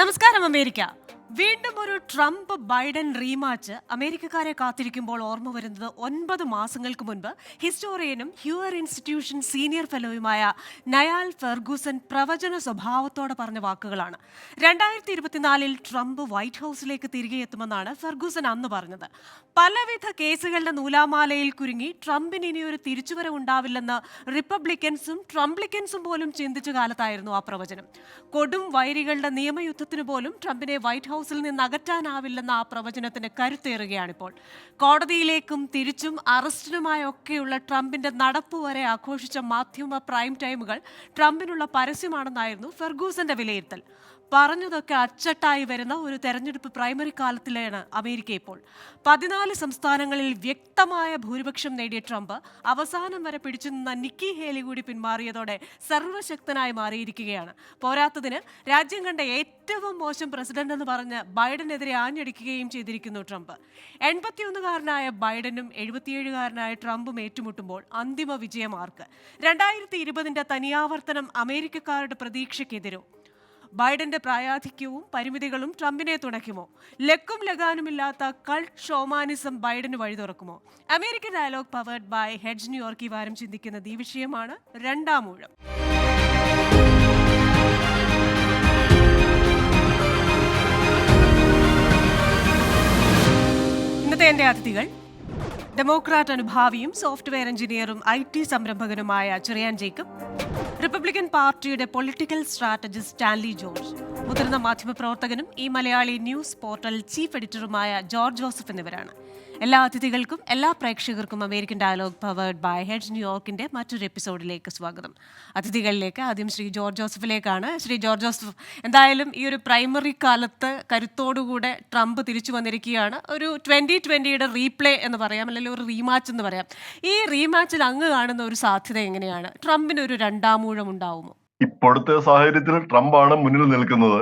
നമസ്കാരം അമേരിക്ക. വീണ്ടും ഒരു ട്രംപ് ബൈഡൻ റീമാച്ച് അമേരിക്കക്കാരെ കാത്തിരിക്കുമ്പോൾ ഓർമ്മ വരുന്നത് 9 മാസങ്ങൾക്ക് മുൻപ് ഹിസ്റ്റോറിയനും ഹ്യൂവർ ഇൻസ്റ്റിറ്റ്യൂഷൻ സീനിയർ ഫെലോയുമായ നയാൽ ഫെർഗൂസൻ പ്രവചന സ്വഭാവത്തോടെ പറഞ്ഞ വാക്കുകളാണ്. 2024 ട്രംപ് വൈറ്റ് ഹൗസിലേക്ക് തിരികെ എത്തുമെന്നാണ് ഫെർഗൂസൻ അന്ന് പറഞ്ഞത്. പലവിധ കേസുകളുടെ നൂലാമാലയിൽ കുരുങ്ങി ട്രംപിന് ഇനിയൊരു തിരിച്ചുവരവുണ്ടാവില്ലെന്ന് റിപ്പബ്ലിക്കൻസും ട്രംപ്ലിക്കൻസും പോലും ചിന്തിച്ച കാലത്തായിരുന്നു ആ പ്രവചനം. കൊടും വൈരികളുടെ നിയമയുദ്ധത്തിന് പോലും ട്രംപിനെ വൈറ്റ് ഹൗസിൽ നിന്ന് അകറ്റാനാവില്ലെന്ന ആ പ്രവചനത്തിന് കരുത്തേറുകയാണിപ്പോൾ. കോടതിയിലേക്കും തിരിച്ചും അറസ്റ്റിനുമായൊക്കെയുള്ള ട്രംപിന്റെ നടപ്പ് വരെ ആഘോഷിച്ച മാധ്യമ പ്രൈം ടൈമുകൾ ട്രംപിനുള്ള പരസ്യമാണെന്നായിരുന്നു ഫെർഗൂസന്റെ വിലയിരുത്തൽ. പറഞ്ഞതൊക്കെ അച്ചട്ടായി വരുന്ന ഒരു തെരഞ്ഞെടുപ്പ് പ്രൈമറി കാലത്തിലാണ് അമേരിക്ക ഇപ്പോൾ. 14 സംസ്ഥാനങ്ങളിൽ വ്യക്തമായ ഭൂരിപക്ഷം നേടിയ ട്രംപ് അവസാനം വരെ പിടിച്ചു നിന്ന നിക്കി ഹേലി കൂടി പിന്മാറിയതോടെ സർവശക്തനായി മാറിയിരിക്കുകയാണ്. പോരാത്തതിന് രാജ്യം കണ്ട ഏറ്റവും മോശം പ്രസിഡന്റ് എന്ന് പറഞ്ഞ് ബൈഡനെതിരെ ആഞ്ഞടിക്കുകയും ചെയ്തിരിക്കുന്നു ട്രംപ്. 81കാരനായ ബൈഡനും 77കാരനായ ട്രംപും ഏറ്റുമുട്ടുമ്പോൾ അന്തിമ വിജയം ആർക്ക്? 2020 തനിയാവർത്തനം അമേരിക്കക്കാരുടെ പ്രതീക്ഷയ്ക്കെതിരോ? ബൈഡന്റെ പ്രായാധിക്യവും പരിമിതികളും ട്രംപിനെ തുണയ്ക്കുമോ? ലക്കും ലഗാനുമില്ലാത്ത കൾട്ട് ഷോമാനിസം ബൈഡന് വഴി തുറക്കുമോ? American dialogue powered by hedge New York ഈ വാരം ചിന്തിക്കുന്നത് ഈ വിഷയമാണ്. രണ്ടാം ഊഴം. ഇന്നത്തെ എന്റെ അതിഥികൾ ഡെമോക്രാറ്റ് അനുഭാവിയും സോഫ്റ്റ്വെയർ എഞ്ചിനീയറും IT സംരംഭകനുമായ ചെറിയാൻ ജേക്കബ്, റിപ്പബ്ലിക്കൻ പാർട്ടിയുടെ പൊളിറ്റിക്കൽ സ്ട്രാറ്റജിസ്റ്റ് സ്റ്റാൻലി ജോർജ്, മുതിർന്ന മാധ്യമപ്രവർത്തകനും ഈ മലയാളി ന്യൂസ് പോർട്ടൽ ചീഫ് എഡിറ്ററുമായ ജോർജ് ജോസഫ് എന്നിവരാണ്. എല്ലാ അതിഥികൾക്കും എല്ലാ പ്രേക്ഷകർക്കും American dialogue powered by hedge ന്യൂയോർക്കിന്റെ മറ്റൊരു എപ്പിസോഡിലേക്ക് സ്വാഗതം. അതിഥികളിലേക്ക് ആദ്യം ശ്രീ ജോർജ് ജോസഫിലേക്കാണ്. ശ്രീ ജോർജ് ജോസഫ്, എന്തായാലും ഈ ഒരു പ്രൈമറി കാലത്ത് കരുത്തോടുകൂടെ ട്രംപ് തിരിച്ചു വന്നിരിക്കുകയാണ്. ഒരു 2020 റീപ്ലേ എന്ന് പറയാം, അല്ലെങ്കിൽ ഒരു റീമാച്ച് എന്ന് പറയാം. ഈ റീമാച്ചിൽ അങ്ങ് കാണുന്ന ഒരു സാധ്യത എങ്ങനെയാണ്? ട്രംപിന് ഒരു രണ്ടാമൂഴം ഉണ്ടാവുമോ? ഇപ്പോഴത്തെ സാഹചര്യത്തിൽ ട്രംപാണ് മുന്നിൽ നിൽക്കുന്നത്.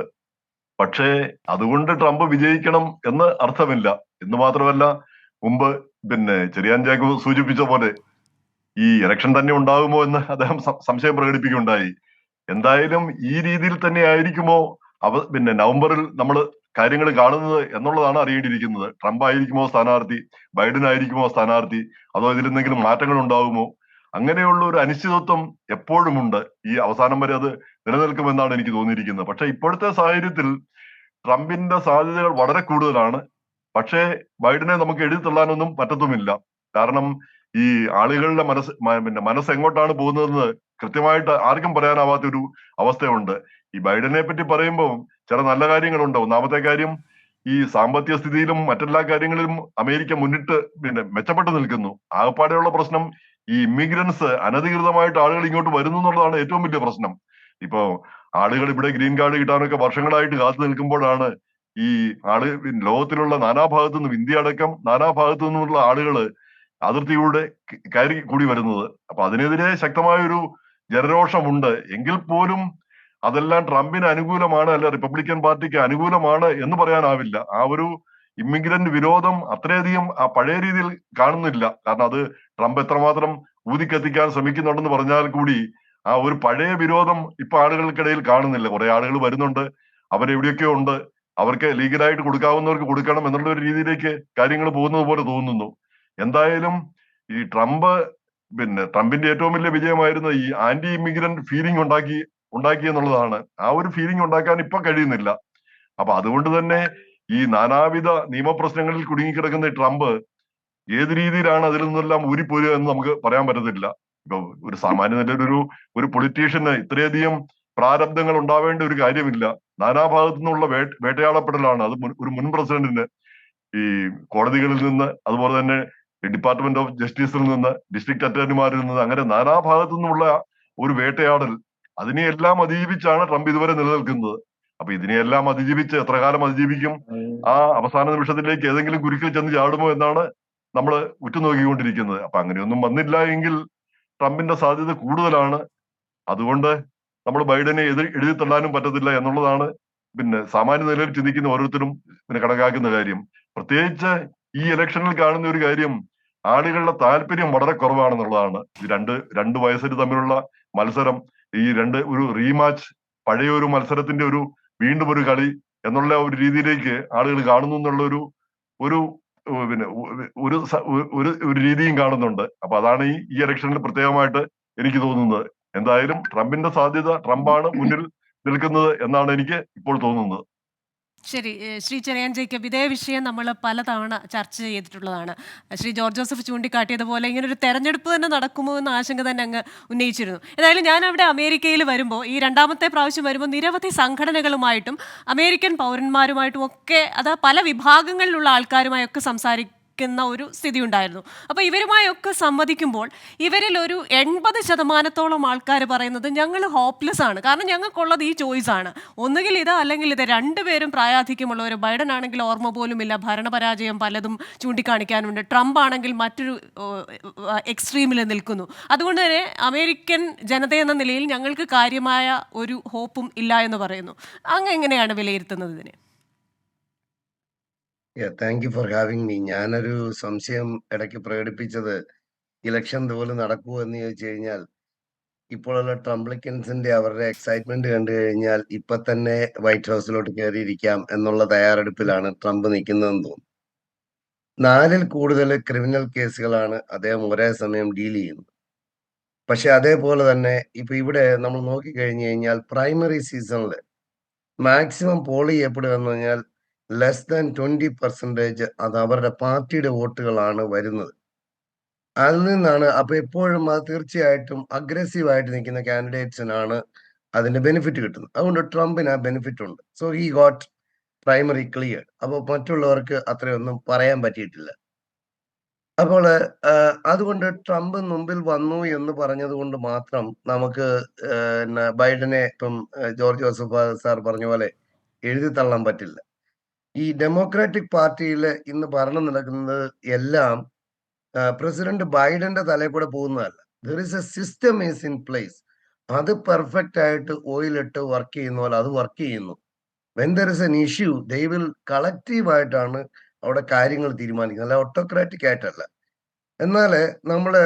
പക്ഷേ അതുകൊണ്ട് ട്രംപ് വിജയിക്കണം എന്ന് അർത്ഥമില്ല. എന്ന് മാത്രമല്ല, മുമ്പ് ചെറിയാൻ ജേക്കബ് സൂചിപ്പിച്ച പോലെ ഈ ഇലക്ഷൻ തന്നെ ഉണ്ടാകുമോ എന്ന് അദ്ദേഹം സംശയം പ്രകടിപ്പിക്കുകയുണ്ടായി. എന്തായാലും ഈ രീതിയിൽ തന്നെ ആയിരിക്കുമോ നവംബറിൽ നമ്മൾ കാര്യങ്ങൾ കാണുന്നത് എന്നുള്ളതാണ് അറിയേണ്ടിയിരിക്കുന്നത്. ട്രംപ് ആയിരിക്കുമോ സ്ഥാനാർത്ഥി, ബൈഡൻ ആയിരിക്കുമോ സ്ഥാനാർത്ഥി, അതോ ഇതിലെന്തെങ്കിലും മാറ്റങ്ങൾ ഉണ്ടാകുമോ? അങ്ങനെയുള്ള ഒരു അനിശ്ചിതത്വം എപ്പോഴും ഉണ്ട്. ഈ അവസാനം വരെ അത് നിലനിൽക്കുമെന്നാണ് എനിക്ക് തോന്നിയിരിക്കുന്നത്. പക്ഷെ ഇപ്പോഴത്തെ സാഹചര്യത്തിൽ ട്രംപിന്റെ സാധ്യതകൾ വളരെ കൂടുതലാണ്. പക്ഷേ ബൈഡനെ നമുക്ക് എഴുതി തള്ളാനൊന്നും പറ്റത്തുമില്ല. കാരണം ഈ ആളുകളുടെ മനസ്സ് എങ്ങോട്ടാണ് പോകുന്നതെന്ന് കൃത്യമായിട്ട് ആർക്കും പറയാനാവാത്ത ഒരു അവസ്ഥയുണ്ട്. ഈ ബൈഡനെ പറ്റി പറയുമ്പോൾ ചില നല്ല കാര്യങ്ങളുണ്ട്. ഒന്നാമത്തെ കാര്യം, ഈ സാമ്പത്തിക സ്ഥിതിയിലും മറ്റെല്ലാ കാര്യങ്ങളിലും അമേരിക്ക മുന്നിട്ട് മെച്ചപ്പെട്ടു നിൽക്കുന്നു. ആകപ്പാടെയുള്ള പ്രശ്നം ഈ ഇമിഗ്രൻസ്, അനധികൃതമായിട്ട് ആളുകൾ ഇങ്ങോട്ട് വരുന്നു എന്നുള്ളതാണ് ഏറ്റവും വലിയ പ്രശ്നം. ഇപ്പോ ആളുകൾ ഇവിടെ ഗ്രീൻ കാർഡ് കിട്ടാനൊക്കെ വർഷങ്ങളായിട്ട് കാത്തു നിൽക്കുമ്പോഴാണ് ഈ ലോകത്തിലുള്ള നാനാഭാഗത്തു നിന്നും, ഇന്ത്യ അടക്കം നാനാഭാഗത്തു നിന്നുള്ള ആളുകൾ അതിർത്തിയിലൂടെ കയറി കൂടി വരുന്നത്. അപ്പൊ അതിനെതിരെ ശക്തമായൊരു ജനരോഷമുണ്ട്. എങ്കിൽ പോലും അതെല്ലാം ട്രംപിന് അനുകൂലമാണ്, അല്ല റിപ്പബ്ലിക്കൻ പാർട്ടിക്ക് അനുകൂലമാണ് എന്ന് പറയാനാവില്ല. ആ ഒരു ഇമിഗ്രന്റ് വിരോധം അത്രയധികം ആ പഴയ രീതിയിൽ കാണുന്നില്ല. കാരണം അത് ട്രംപ് എത്രമാത്രം ഊതിക്കത്തിക്കാൻ ശ്രമിക്കുന്നുണ്ടെന്ന് പറഞ്ഞാൽ കൂടി ആ ഒരു പഴയ വിരോധം ഇപ്പൊ ആളുകൾക്കിടയിൽ കാണുന്നില്ല. കുറെ ആളുകൾ വരുന്നുണ്ട്, അവരെവിടെയൊക്കെയോ ഉണ്ട്, അവർക്ക് ലീഗലായിട്ട് കൊടുക്കാവുന്നവർക്ക് കൊടുക്കണം എന്നുള്ള ഒരു രീതിയിലേക്ക് കാര്യങ്ങൾ പോകുന്നത് പോലെ തോന്നുന്നു. എന്തായാലും ഈ ട്രംപിന്റെ ഏറ്റവും വലിയ വിജയമായിരുന്നു ഈ ആന്റി ഇമിഗ്രന്റ് ഫീലിംഗ് ഉണ്ടാക്കി എന്നുള്ളതാണ്. ആ ഒരു ഫീലിംഗ് ഉണ്ടാക്കാൻ ഇപ്പൊ കഴിയുന്നില്ല. അപ്പൊ അതുകൊണ്ട് തന്നെ ഈ നാനാവിധ നിയമപ്രശ്നങ്ങളിൽ കുടുങ്ങിക്കിടക്കുന്ന ഈ ട്രംപ് ഏത് രീതിയിലാണ് അതിൽ നിന്നെല്ലാം ഊരിപ്പോരുക എന്ന് നമുക്ക് പറയാൻ പറ്റത്തില്ല. ഇപ്പൊ ഒരു സാമാന്യ നിലയിൽ ഒരു പൊളിറ്റീഷ്യന് ഇത്രയധികം പ്രാരബ്ധങ്ങൾ ഉണ്ടാവേണ്ട ഒരു കാര്യമില്ല. നാനാഭാഗത്തു നിന്നുള്ള വേട്ടയാടപ്പെടലാണ് അത് ഒരു മുൻ പ്രസിഡന്റിന്. ഈ കോടതികളിൽ നിന്ന്, അതുപോലെ തന്നെ ഡിപ്പാർട്ട്മെന്റ് ഓഫ് ജസ്റ്റിസിൽ നിന്ന്, ഡിസ്ട്രിക്ട് അറ്റർണിമാരിൽ നിന്ന്, അങ്ങനെ നാനാഭാഗത്തു നിന്നുള്ള ഒരു വേട്ടയാടൽ, അതിനെയെല്ലാം അതിജീവിച്ചാണ് ട്രംപ് ഇതുവരെ നിലനിൽക്കുന്നത്. അപ്പൊ ഇതിനെയെല്ലാം അതിജീവിച്ച് എത്ര കാലം അതിജീവിക്കും? ആ അവസാന നിമിഷത്തിലേക്ക് ഏതെങ്കിലും കുരുക്കിൽ ചെന്ന് ചാടുമോ എന്നാണ് നമ്മൾ ഉറ്റുനോക്കിക്കൊണ്ടിരിക്കുന്നത്. അപ്പൊ അങ്ങനെയൊന്നും വന്നില്ല എങ്കിൽ ട്രംപിന്റെ സാധ്യത കൂടുതലാണ്. അതുകൊണ്ട് നമ്മൾ ബൈഡനെ എഴുതി തള്ളാനും പറ്റത്തില്ല എന്നുള്ളതാണ് സാമാന്യ നിലയിൽ ചിന്തിക്കുന്ന ഓരോരുത്തരും കണക്കാക്കുന്ന കാര്യം. പ്രത്യേകിച്ച് ഈ ഇലക്ഷനിൽ കാണുന്ന ഒരു കാര്യം, ആളുകളുടെ താല്പര്യം വളരെ കുറവാണെന്നുള്ളതാണ്. ഈ രണ്ട് വയസ്സിൽ തമ്മിലുള്ള മത്സരം, ഈ ഒരു റീമാച്ച്, പഴയ ഒരു മത്സരത്തിന്റെ ഒരു വീണ്ടും ഒരു കളി എന്നുള്ള ഒരു രീതിയിലേക്ക് ആളുകൾ കാണുന്നു എന്നുള്ള ഒരു പിന്നെ ഒരു രീതിയും കാണുന്നുണ്ട്. അപ്പൊ അതാണ് ഈ ഇലക്ഷനിൽ പ്രത്യേകമായിട്ട് എനിക്ക് തോന്നുന്നത്. എന്തായാലും ട്രംപിന്റെ സാധ്യത, ട്രംപാണ് മുന്നിൽ നിൽക്കുന്നത് എന്നാണ് എനിക്ക് ഇപ്പോൾ തോന്നുന്നത്. ശരി, ശ്രീ ചെറിയാൻ ജേക്കബ്, ഇതേ വിഷയം നമ്മൾ പലതവണ ചർച്ച ചെയ്തിട്ടുള്ളതാണ്. ശ്രീ ജോർജ് ജോസഫ് ചൂണ്ടിക്കാട്ടിയതുപോലെ ഇങ്ങനെ ഒരു തെരഞ്ഞെടുപ്പ് തന്നെ നടക്കുമോ എന്ന ആശങ്ക തന്നെ അങ്ങ് ഉന്നയിച്ചിരുന്നു. ഏതായാലും ഞാൻ അവിടെ അമേരിക്കയിൽ വരുമ്പോൾ, ഈ രണ്ടാമത്തെ പ്രാവശ്യം വരുമ്പോൾ, നിരവധി സംഘടനകളുമായിട്ടും അമേരിക്കൻ പൗരന്മാരുമായിട്ടും ഒക്കെ, അത് പല വിഭാഗങ്ങളിലുള്ള ആൾക്കാരുമായൊക്കെ സംസാരിക്കുന്ന ഒരു സ്ഥിതി ഉണ്ടായിരുന്നു. അപ്പോൾ ഇവരുമായൊക്കെ സംവദിക്കുമ്പോൾ ഇവരിൽ ഒരു 80% ആൾക്കാർ പറയുന്നത് ഞങ്ങൾ ഹോപ്പ്ലെസ് ആണ്, കാരണം ഞങ്ങൾക്കുള്ളത് ഈ ചോയ്സ് ആണ്, ഒന്നുകിൽ ഇത് അല്ലെങ്കിൽ ഇത്. രണ്ടുപേരും പ്രായാധിക്യമുള്ളവർ. ബൈഡൻ ആണെങ്കിൽ ഓർമ്മ പോലുമില്ല, ഭരണപരാജയം പലതും ചൂണ്ടിക്കാണിക്കാനുണ്ട്. ട്രംപ് ആണെങ്കിൽ മറ്റൊരു എക്സ്ട്രീമിൽ നിൽക്കുന്നു. അതുകൊണ്ട് തന്നെ അമേരിക്കൻ ജനതയെന്ന നിലയിൽ ഞങ്ങൾക്ക് കാര്യമായ ഒരു ഹോപ്പും ഇല്ല എന്ന് പറയുന്നു. അങ്ങ് എങ്ങനെയാണ് വിലയിരുത്തുന്നത് ഇതിനെ? Thank you for having me. ഞാനൊരു സംശയം ഇടയ്ക്ക് പ്രകടിപ്പിച്ചത്, ഇലക്ഷൻ ഇതുപോലെ നടക്കുമോ എന്ന് ചോദിച്ചു കഴിഞ്ഞാൽ, ഇപ്പോഴുള്ള ട്രംപ്ലിക്കൻസിന്റെ അവരുടെ എക്സൈറ്റ്മെന്റ് കണ്ടു കഴിഞ്ഞാൽ ഇപ്പൊ തന്നെ വൈറ്റ് ഹൗസിലോട്ട് കയറിയിരിക്കാം എന്നുള്ള തയ്യാറെടുപ്പിലാണ് ട്രംപ് നിൽക്കുന്നതെന്ന് തോന്നുന്നു. 4-ൽ കൂടുതൽ ക്രിമിനൽ കേസുകളാണ് അദ്ദേഹം ഒരേ സമയം ഡീൽ ചെയ്യുന്നത്. പക്ഷെ അതേപോലെ തന്നെ ഇപ്പൊ ഇവിടെ നമ്മൾ നോക്കിക്കഴിഞ്ഞു കഴിഞ്ഞാൽ പ്രൈമറി സീസണിൽ മാക്സിമം പോൾ ചെയ്യപ്പെടുക എന്ന് പറഞ്ഞാൽ ലെസ് ദാൻ 20% അത് അവരുടെ പാർട്ടിയുടെ വോട്ടുകളാണ് വരുന്നത്. അതിൽ നിന്നാണ് അപ്പൊ എപ്പോഴും അത് തീർച്ചയായിട്ടും അഗ്രസീവായിട്ട് നിൽക്കുന്ന കാൻഡിഡേറ്റ്സിനാണ് അതിന്റെ ബെനിഫിറ്റ് കിട്ടുന്നത്. അതുകൊണ്ട് ട്രംപിന് ആ ബെനിഫിറ്റ് ഉണ്ട്. So he got primary clear. അപ്പോൾ മറ്റുള്ളവർക്ക് അത്രയൊന്നും പറയാൻ പറ്റിയിട്ടില്ല. അപ്പോൾ അതുകൊണ്ട് ട്രംപ് മുമ്പിൽ വന്നു എന്ന് പറഞ്ഞത് കൊണ്ട് മാത്രം നമുക്ക് ബൈഡനെ ഇപ്പം ജോർജ് ജോസഫ് സാർ പറഞ്ഞ പോലെ എഴുതി തള്ളാൻ പറ്റില്ല. ഈ ഡെമോക്രാറ്റിക് പാർട്ടിയിൽ ഇന്ന് ഭരണം നടക്കുന്നത് എല്ലാം പ്രസിഡന്റ് ബൈഡന്റെ തലയിൽ കൂടെ പോകുന്നതല്ല. There is a system is in place. അത് പെർഫെക്റ്റ് ആയിട്ട് ഓയിലിട്ട് വർക്ക് ചെയ്യുന്ന പോലെ അത് വർക്ക് ചെയ്യുന്നു. When there is an issue they will കളക്റ്റീവായിട്ടാണ് അവിടെ കാര്യങ്ങൾ തീരുമാനിക്കുന്നത്, അല്ല ഓട്ടോക്രാറ്റിക് ആയിട്ടല്ല. എന്നാൽ നമ്മള്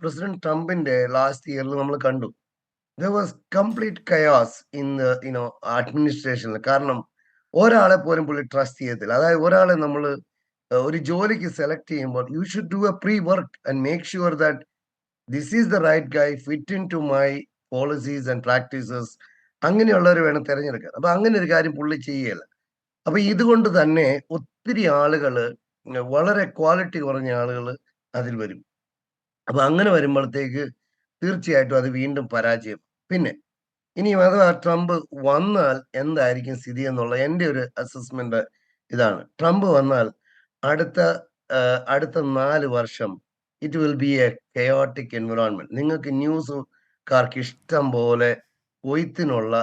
പ്രസിഡന്റ് ട്രംപിന്റെ ലാസ്റ്റ് ഇയറിൽ നമ്മൾ കണ്ടു, ദർ വാസ് കംപ്ലീറ്റ് കയാസ് ഇൻ അഡ്മിനിസ്ട്രേഷനിൽ. കാരണം ഒരാളെ പോലും പുള്ളി ട്രസ്റ്റ് ചെയ്യത്തില്ല. അതായത് ഒരാളെ നമ്മൾ ഒരു ജോലിക്ക് സെലക്ട് ചെയ്യുമ്പോൾ you should do a pre work and make sure that this is the right guy, fit into my policies and practices. അങ്ങനെയുള്ളവർ വേണം തിരഞ്ഞെടുക്കാൻ. അപ്പൊ അങ്ങനെ ഒരു കാര്യം പുള്ളി ചെയ്യല. അപ്പൊ ഇതുകൊണ്ട് തന്നെ ഒത്തിരി ആളുകൾ, വളരെ ക്വാളിറ്റി കുറഞ്ഞ ആളുകൾ അതിൽ വരും. അപ്പൊ അങ്ങനെ വരുമ്പോഴത്തേക്ക് തീർച്ചയായിട്ടും അത് വീണ്ടും പരാജയം. പിന്നെ ഇനിയും അഥവാ ട്രംപ് വന്നാൽ എന്തായിരിക്കും സ്ഥിതി എന്നുള്ള എൻ്റെ ഒരു അസസ്മെന്റ് ഇതാണ്. ട്രംപ് വന്നാൽ അടുത്ത 4 വർഷം it will be a chaotic environment. നിങ്ങൾക്ക് ന്യൂസുകാർക്ക് ഇഷ്ടം പോലെ കൊയ്ത്തിനുള്ള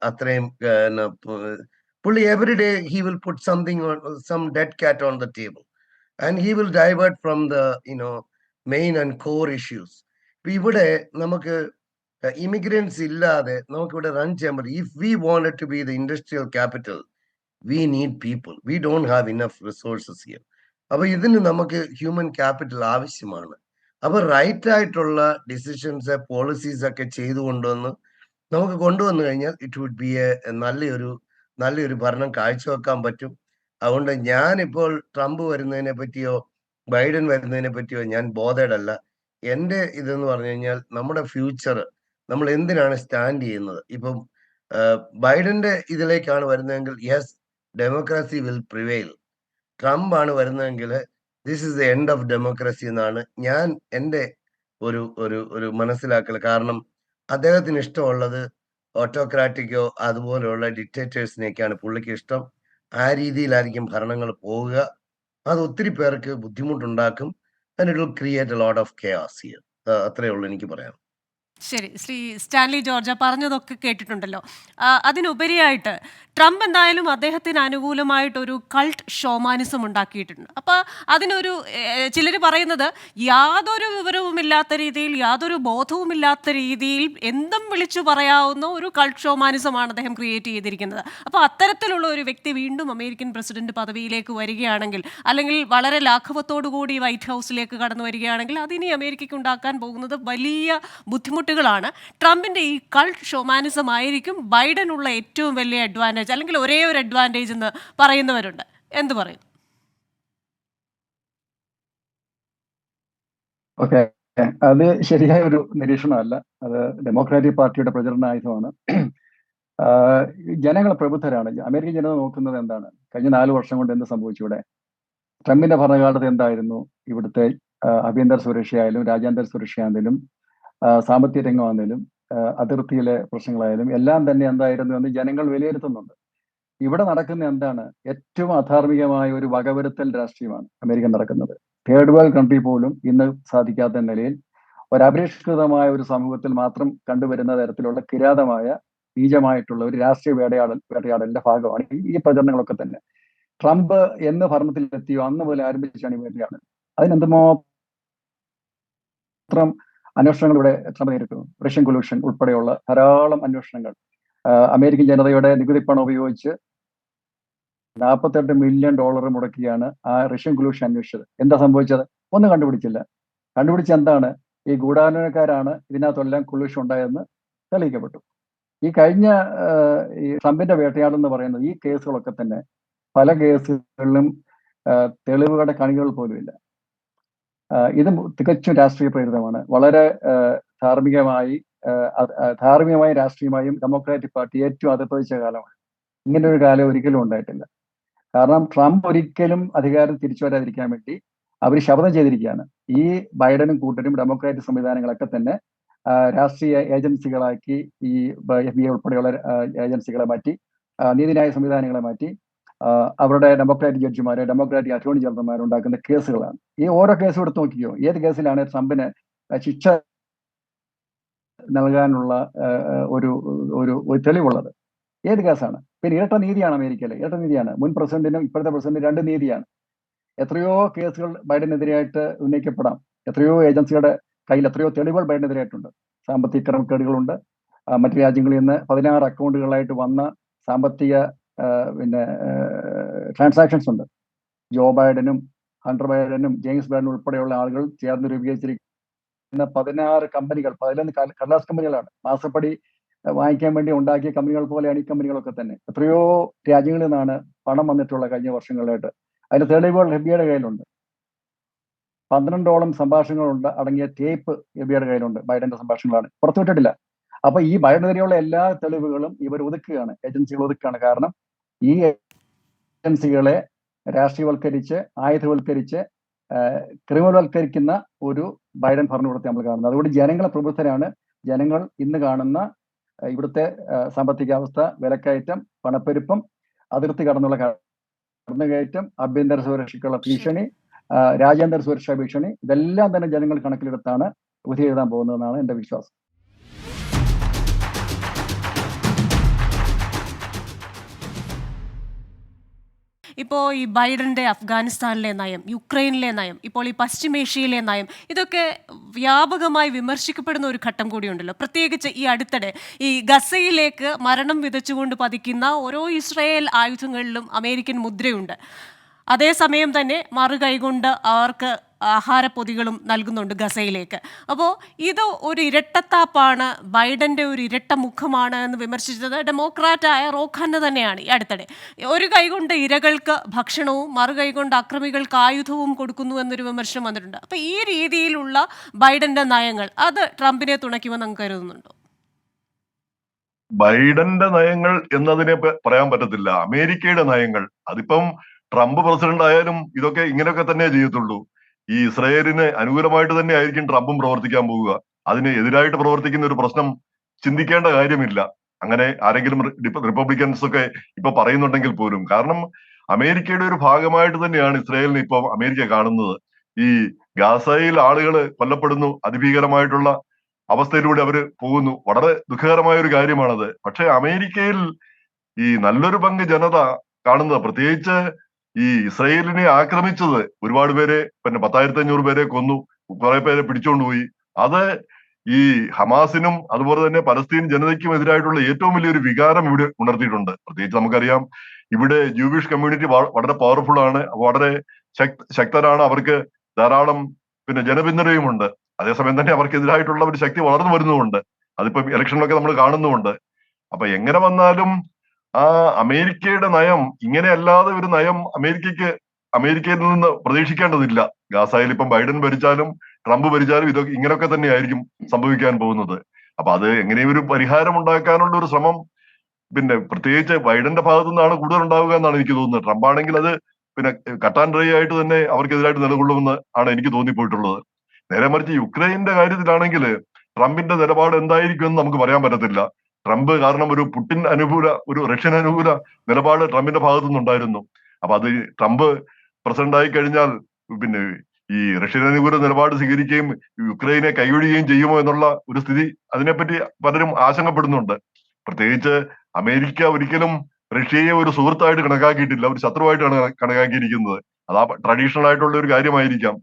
അത്രയും പുള്ളി every day he will put something, some dead cat on the table and he will divert from the main and core issues. ഇവിടെ നമുക്ക് ഇമിഗ്രൻസ് ഇല്ലാതെ നമുക്കിവിടെ റൺ ചെയ്യാൻ പറ്റും. If we wanted to be the industrial capital, we need people. We don't have enough resources here. അപ്പൊ ഇതിന് നമുക്ക് human capital ആവശ്യമാണ്. അപ്പൊ റൈറ്റ് ആയിട്ടുള്ള ഡിസിഷൻസ്, പോളിസീസ് ഒക്കെ ചെയ്തു നമുക്ക് കൊണ്ടുവന്നു കഴിഞ്ഞാൽ ഇറ്റ് വുഡ് ബി എ നല്ലൊരു ഭരണം കാഴ്ചവെക്കാൻ പറ്റും. അതുകൊണ്ട് ഞാനിപ്പോൾ ട്രംപ് വരുന്നതിനെ പറ്റിയോ ബൈഡൻ വരുന്നതിനെ പറ്റിയോ ഞാൻ ബോധേഡ് അല്ല. എൻ്റെ ഇതെന്ന് പറഞ്ഞു കഴിഞ്ഞാൽ നമ്മുടെ ഫ്യൂച്ചർ നമ്മൾ എന്തിനാണ് സ്റ്റാൻഡ് ചെയ്യുന്നത്. ഇപ്പം ബൈഡന്റെ ഇതിലേക്കാണ് വരുന്നതെങ്കിൽ yes, democracy will prevail. Trump ആണ് വരുന്നതെങ്കിൽ this is the end of democracy എന്നാണ് ഞാൻ എൻ്റെ ഒരു മനസ്സിലാക്കൽ. കാരണം അദ്ദേഹത്തിന് ഇഷ്ടമുള്ളത് ഓട്ടോക്രാറ്റിക്കോ അതുപോലെയുള്ള ഡിക്റ്റേറ്റേഴ്സിനെയൊക്കെയാണ് പുള്ളിക്ക് ഇഷ്ടം. ആ രീതിയിലായിരിക്കും ഭരണങ്ങൾ പോവുക. അത് ഒത്തിരി പേർക്ക് ബുദ്ധിമുട്ടുണ്ടാക്കും. And it will create a lot of chaos here. അത്രയേ ഉള്ളൂ എനിക്ക് പറയാം. ശരി, ശ്രീ സ്റ്റാൻലി ജോർജ് പറഞ്ഞതൊക്കെ കേട്ടിട്ടുണ്ടല്ലോ. അതിനുപരിയായിട്ട് ട്രംപ് എന്തായാലും അദ്ദേഹത്തിന് അനുകൂലമായിട്ടൊരു കൾട്ട് ഷോമാനിസം ഉണ്ടാക്കിയിട്ടുണ്ട്. അപ്പോൾ അതിനൊരു ചിലർ പറയുന്നത് യാതൊരു വിവരവുമില്ലാത്ത രീതിയിൽ, യാതൊരു ബോധവുമില്ലാത്ത രീതിയിൽ എന്തും വിളിച്ചു പറയാവുന്ന ഒരു കൾട്ട് ഷോമാനിസമാണ് അദ്ദേഹം ക്രിയേറ്റ് ചെയ്തിരിക്കുന്നത്. അപ്പോൾ അത്തരത്തിലുള്ള ഒരു വ്യക്തി വീണ്ടും അമേരിക്കൻ പ്രസിഡന്റ് പദവിയിലേക്ക് വരികയാണെങ്കിൽ, അല്ലെങ്കിൽ വളരെ ലാഘവത്തോടു കൂടി വൈറ്റ് ഹൗസിലേക്ക് കടന്നു വരികയാണെങ്കിൽ, അതിനി അമേരിക്കയ്ക്ക് ഉണ്ടാക്കാൻ പോകുന്നത് വലിയ ബുദ്ധിമുട്ട് റിപ്പോർട്ടുകളാണ് ട്രംപിന്റെ ഈ കൾട്ട് ഷോമാനിസം ആയിരിക്കും ബൈഡനുള്ള ഏറ്റവും വലിയ അഡ്വാൻറ്റേജ്, അല്ലെങ്കിൽ ഒരേ ഒരു അഡ്വാൻറ്റേജ് എന്ന് പറയുന്നവരുണ്ട്. എന്ത് പറയും? ഓക്കെ, അത് ശരിയായ ഒരു നിരീക്ഷണമല്ല. അത് ഡെമോക്രാറ്റിക് പാർട്ടിയുടെ പ്രചരണ ആയുധമാണ്. ജനങ്ങൾ പ്രബുദ്ധരാണ്. അമേരിക്കൻ ജനത നോക്കുന്നത് എന്താണ്? കഴിഞ്ഞ 4 വർഷം കൊണ്ട് എന്ത് സംഭവിച്ചു ഇവിടെ? ട്രംപിന്റെ ഭരണകാലത്ത് എന്തായിരുന്നു ഇവിടുത്തെ ആഭ്യന്തര സുരക്ഷയായാലും രാജ്യാന്തര സുരക്ഷയാണെങ്കിലും സാമ്പത്തിക രംഗമാണെങ്കിലും അതിർത്തിയിലെ പ്രശ്നങ്ങളായാലും എല്ലാം തന്നെ എന്തായിരുന്നു എന്ന് ജനങ്ങൾ വിലയിരുത്തുന്നുണ്ട്. ഇവിടെ നടക്കുന്ന എന്താണ്? ഏറ്റവും അധാർമികമായ ഒരു വകവരുത്തൽ രാഷ്ട്രീയമാണ് അമേരിക്കൻ നടക്കുന്നത്. തേർഡ് വേൾഡ് കൺട്രി പോലും ഇന്ന് സാധിക്കാത്ത നിലയിൽ ഒരപരിഷ്കൃതമായ ഒരു സമൂഹത്തിൽ മാത്രം കണ്ടുവരുന്ന തരത്തിലുള്ള കിരാതമായ നീചമായിട്ടുള്ള ഒരു രാഷ്ട്രീയ വേട്ടയാടലിന്റെ ഭാഗമാണ് ഈ പ്രചരണങ്ങളൊക്കെ തന്നെ. ട്രംപ് എന്ന് ഭരണത്തിലെത്തിയോ അന്ന് മുതൽ ആരംഭിച്ചാണ് ഈ വേട്ടയാടൽ. അതിനെന്തുമാത്രം അന്വേഷണങ്ങൾ ഇവിടെ ട്രംപ് നേരിട്ടു. റഷ്യൻ കൊലൂഷൻ ഉൾപ്പെടെയുള്ള ധാരാളം അന്വേഷണങ്ങൾ അമേരിക്കൻ ജനതയുടെ നികുതി പണം ഉപയോഗിച്ച് $48 മില്യൺ മുടക്കിയാണ് ആ റഷ്യൻ കൊലൂഷൻ അന്വേഷിച്ചത്. എന്താ സംഭവിച്ചത്? ഒന്നും കണ്ടുപിടിച്ചില്ല. കണ്ടുപിടിച്ച എന്താണ്? ഈ ഗൂഢാലോചനക്കാരാണ് ഇതിനകത്തെല്ലാം കൊലൂഷൻ ഉണ്ടായതെന്ന് തെളിയിക്കപ്പെട്ടു. ഈ കഴിഞ്ഞ ഈ ട്രംപിന്റെ വേട്ടയാടൽ എന്ന് പറയുന്നത് ഈ കേസുകളൊക്കെ തന്നെ പല കേസുകളിലും തെളിവുകളുടെ കണികൾ പോലും ഇല്ല. ഇത് തികച്ചും രാഷ്ട്രീയ പ്രേരിതമാണ്. വളരെ ധാർമ്മികമായി രാഷ്ട്രീയമായും ഡെമോക്രാറ്റിക് പാർട്ടി ഏറ്റവും അധപ്പതിച്ച കാലമാണ്. ഇങ്ങനെ ഒരു കാലം ഒരിക്കലും ഉണ്ടായിട്ടില്ല. കാരണം ട്രംപ് ഒരിക്കലും അധികാരം തിരിച്ചു വരാതിരിക്കാൻ വേണ്ടി അവർ ശപഥം ചെയ്തിരിക്കുകയാണ്. ഈ ബൈഡനും കൂട്ടരും ഡെമോക്രാറ്റിക് സംവിധാനങ്ങളൊക്കെ തന്നെ രാഷ്ട്രീയ ഏജൻസികളാക്കി ഈ FBI ഉൾപ്പെടെയുള്ള ഏജൻസികളെ മാറ്റി, നീതിന്യായ സംവിധാനങ്ങളെ മാറ്റി അവരുടെ ഡെമോക്രാറ്റിക് ജഡ്ജിമാരെ, ഡെമോക്രാറ്റിക് അറ്റോർണി ജനറൽമാരെ ഉണ്ടാക്കുന്ന കേസുകളാണ്. ഈ ഓരോ കേസും എടുത്ത് നോക്കിയോ, ഏത് കേസിലാണ് ട്രംപിന് ശിക്ഷ നൽകാനുള്ള ഒരു തെളിവുള്ളത്? ഏത് കേസാണ്? പിന്നെ ഇരട്ട നീതിയാണ് അമേരിക്കയിലെ. ഇരട്ട നീതിയാണ്. മുൻ പ്രസിഡന്റിനും ഇപ്പോഴത്തെ പ്രസിഡന്റിനും 2 നീതിയാണ്. എത്രയോ കേസുകൾ ബൈഡനെതിരായിട്ട് ഉന്നയിക്കപ്പെടാം. എത്രയോ ഏജൻസികളുടെ കയ്യിൽ എത്രയോ തെളിവുകൾ ബൈഡനെതിരായിട്ടുണ്ട്. സാമ്പത്തിക ക്രമക്കേടുകളുണ്ട്. മറ്റു രാജ്യങ്ങളിൽ നിന്ന് 16 അക്കൗണ്ടുകളായിട്ട് വന്ന സാമ്പത്തിക ട്രാൻസാക്ഷൻസ് ഉണ്ട്. ജോ ബൈഡനും ഹണ്ടർ ബൈഡനും ജെയിംസ് ബൈഡനും ഉൾപ്പെടെയുള്ള ആളുകൾ ചേർന്ന് രൂപീകരിച്ചിരിക്കുന്ന 16 കമ്പനികൾ, 11 കടലാസ് കമ്പനികളാണ്. മാസപ്പടി വാങ്ങിക്കാൻ വേണ്ടി ഉണ്ടാക്കിയ കമ്പനികൾ പോലെയാണ് ഈ കമ്പനികളൊക്കെ തന്നെ. എത്രയോ രാജ്യങ്ങളിൽ നിന്നാണ് പണം വന്നിട്ടുള്ള കഴിഞ്ഞ വർഷങ്ങളായിട്ട്. അതിന്റെ തെളിവുകൾ FBIയുടെ കയ്യിലുണ്ട്. 12ഓളം സംഭാഷണങ്ങളുണ്ട് അടങ്ങിയ ടേപ്പ് FBIയുടെ കയ്യിലുണ്ട്. ബൈഡന്റെ സംഭാഷണങ്ങളാണ്, പുറത്തുവിട്ടിട്ടില്ല. അപ്പൊ ഈ ബൈഡനെതിരെയുള്ള എല്ലാ തെളിവുകളും ഇവർ ഒതുക്കുകയാണ്, ഏജൻസികൾ ഒതുക്കുകയാണ്. കാരണം ഈ ഏജൻസികളെ രാഷ്ട്രീയവൽക്കരിച്ച് ആയുധവൽക്കരിച്ച് ക്രിമിനൽവൽക്കരിക്കുന്ന ഒരു ബൈഡൻ ഭരണകൂടത്തെ നമ്മൾ കാണുന്നത്. അതുകൊണ്ട് ജനങ്ങളെ പ്രബുദ്ധരാണ്. ജനങ്ങൾ ഇന്ന് കാണുന്ന ഇവിടുത്തെ സാമ്പത്തികാവസ്ഥ, വിലക്കയറ്റം, പണപ്പെരുപ്പം, അതിർത്തി കടന്നുള്ള കടന്നുകയറ്റം, ആഭ്യന്തര സുരക്ഷയ്ക്കുള്ള ഭീഷണി, രാജ്യാന്തര സുരക്ഷാ ഭീഷണി, ഇതെല്ലാം തന്നെ ജനങ്ങൾ കണക്കിലെടുത്താണ് വിധി എഴുതാൻ പോകുന്നതെന്നാണ് എന്റെ വിശ്വാസം. ഇപ്പോൾ ഈ ബൈഡന്റെ അഫ്ഗാനിസ്ഥാനിലെ നയം, യുക്രൈനിലെ നയം, ഇപ്പോൾ ഈ പശ്ചിമേഷ്യയിലെ നയം, ഇതൊക്കെ വ്യാപകമായി വിമർശിക്കപ്പെടുന്ന ഒരു ഘട്ടം കൂടിയുണ്ടല്ലോ. പ്രത്യേകിച്ച് ഈ അടുത്തിടെ ഈ ഗസയിലേക്ക് മരണം വിതച്ചുകൊണ്ട് പതിക്കുന്ന ഓരോ ഇസ്രായേൽ ആയുധങ്ങളിലും അമേരിക്കൻ മുദ്രയുണ്ട്. അതേസമയം തന്നെ മറുകൈകൊണ്ട് അവർക്ക് ആഹാരപ്പൊതികളും നൽകുന്നുണ്ട് ഗസയിലേക്ക്. അപ്പോൾ ഇത് ഒരു ഇരട്ടത്താപ്പാണ്, ബൈഡന്റെ ഒരു ഇരട്ട മുഖമാണ് എന്ന് വിമർശിച്ചത് ഡെമോക്രാറ്റായ റോഖാന് തന്നെയാണ് ഈ അടുത്തിടെ. ഒരു കൈകൊണ്ട് ഇരകൾക്ക് ഭക്ഷണവും മറുകൈകൊണ്ട് അക്രമികൾക്ക് ആയുധവും കൊടുക്കുന്നു എന്നൊരു വിമർശനം വന്നിട്ടുണ്ട്. അപ്പോൾ ഈ രീതിയിലുള്ള ബൈഡന്റെ നയങ്ങൾ അത് ട്രംപിനെ തുണയ്ക്കുമെന്ന് അങ്ങ് കരുതുന്നുണ്ടോ? ബൈഡന്റെ നയങ്ങൾ എന്നതിനെ പറയാൻ പറ്റത്തില്ല. അമേരിക്കയുടെ നയങ്ങൾ, അതിപ്പം ട്രംപ് പ്രസിഡന്റ് ആയാലും ഇതൊക്കെ ഇങ്ങനെയൊക്കെ തന്നെ ചെയ്യത്തുള്ളൂ. ഈ ഇസ്രായേലിന് അനുകൂലമായിട്ട് തന്നെ ആയിരിക്കും ട്രംപും പ്രവർത്തിക്കാൻ പോവുക. അതിന് എതിരായിട്ട് പ്രവർത്തിക്കുന്ന ഒരു പ്രശ്നം ചിന്തിക്കേണ്ട കാര്യമില്ല. അങ്ങനെ ആരെങ്കിലും റിപ്പബ്ലിക്കൻസ് ഒക്കെ ഇപ്പൊ പറയുന്നുണ്ടെങ്കിൽ പോലും. കാരണം അമേരിക്കയുടെ ഒരു ഭാഗമായിട്ട് തന്നെയാണ് ഇസ്രായേലിനെ ഇപ്പൊ അമേരിക്ക കാണുന്നത്. ഈ ഗാസയിൽ ആളുകൾ കൊല്ലപ്പെടുന്നു, അതിഭീകരമായിട്ടുള്ള അവസ്ഥയിലൂടെ അവര് പോകുന്നു. വളരെ ദുഃഖകരമായ ഒരു കാര്യമാണത്. പക്ഷെ അമേരിക്കയിൽ ഈ നല്ലൊരു പങ്ക് ജനത കാണുന്നത്, പ്രത്യേകിച്ച് ഈ ഇസ്രായേലിനെ ആക്രമിച്ചത്, ഒരുപാട് പേരെ 10,500 പേരെ കൊന്നു, കുറെ പേരെ പിടിച്ചുകൊണ്ടുപോയി. അത് ഈ ഹമാസിനും അതുപോലെ തന്നെ പലസ്തീൻ ജനതയ്ക്കും എതിരായിട്ടുള്ള ഏറ്റവും വലിയൊരു വികാരം ഇവിടെ ഉണർത്തിയിട്ടുണ്ട്. പ്രത്യേകിച്ച് നമുക്കറിയാം ഇവിടെ ജൂവിഷ് കമ്മ്യൂണിറ്റി വളരെ പവർഫുൾ ആണ്, വളരെ ശക്തരാണ്. അവർക്ക് ധാരാളം ജനപിന്തുണയുമുണ്ട്. അതേസമയം തന്നെ അവർക്കെതിരായിട്ടുള്ള ഒരു ശക്തി വളർന്നു വരുന്നുമുണ്ട്. അതിപ്പം ഇലക്ഷനിലൊക്കെ നമ്മൾ കാണുന്നുമുണ്ട്. അപ്പൊ എങ്ങനെ വന്നാലും ആ അമേരിക്കയുടെ നയം ഇങ്ങനെയല്ലാതെ ഒരു നയം അമേരിക്കയിൽ നിന്ന് പ്രതീക്ഷിക്കേണ്ടതില്ല. ഗാസയിൽ ഇപ്പം ബൈഡൻ ഭരിച്ചാലും ട്രംപ് ഭരിച്ചാലും ഇതൊക്കെ ഇങ്ങനെയൊക്കെ തന്നെയായിരിക്കും സംഭവിക്കാൻ പോകുന്നത്. അപ്പൊ അത് എങ്ങനെയും ഒരു പരിഹാരം ഉണ്ടാക്കാനുള്ള ഒരു ശ്രമം പ്രത്യേകിച്ച് ബൈഡന്റെ ഭാഗത്തു നിന്നാണ് കൂടുതൽ ഉണ്ടാവുക എന്നാണ് എനിക്ക് തോന്നുന്നത്. ട്രംപ് ആണെങ്കിൽ അത് കട്ട് ആൻഡ് ഡ്രൈ ആയിട്ട് തന്നെ അവർക്കെതിരായിട്ട് നിലകൊള്ളുമെന്ന് ആണ് എനിക്ക് തോന്നിപ്പോയിട്ടുള്ളത്. നേരെ മറിച്ച് യുക്രൈന്റെ കാര്യത്തിലാണെങ്കിൽ ട്രംപിന്റെ നിലപാട് എന്തായിരിക്കുമെന്ന് നമുക്ക് പറയാൻ പറ്റത്തില്ല. ട്രംപ് കാരണം ഒരു റഷ്യൻ അനുകൂല നിലപാട് ട്രംപിന്റെ ഭാഗത്തു നിന്നുണ്ടായിരുന്നു. അപ്പൊ അത് ട്രംപ് പ്രസിഡന്റ് ആയി കഴിഞ്ഞാൽ പിന്നെ ഈ റഷ്യൻ അനുകൂല നിലപാട് സ്വീകരിക്കുകയും യുക്രൈനെ കൈയൊഴിയുകയും ചെയ്യുമോ എന്നുള്ള ഒരു സ്ഥിതി, അതിനെപ്പറ്റി പലരും ആശങ്കപ്പെടുന്നുണ്ട്. പ്രത്യേകിച്ച് അമേരിക്ക ഒരിക്കലും റഷ്യയെ ഒരു സുഹൃത്തായിട്ട് കണക്കാക്കിയിട്ടില്ല, ഒരു ശത്രുവായിട്ടാണ് കണക്കാക്കിയിരിക്കുന്നത്. അതാ ട്രഡീഷണൽ ആയിട്ടുള്ള ഒരു കാര്യമായിരിക്കാം.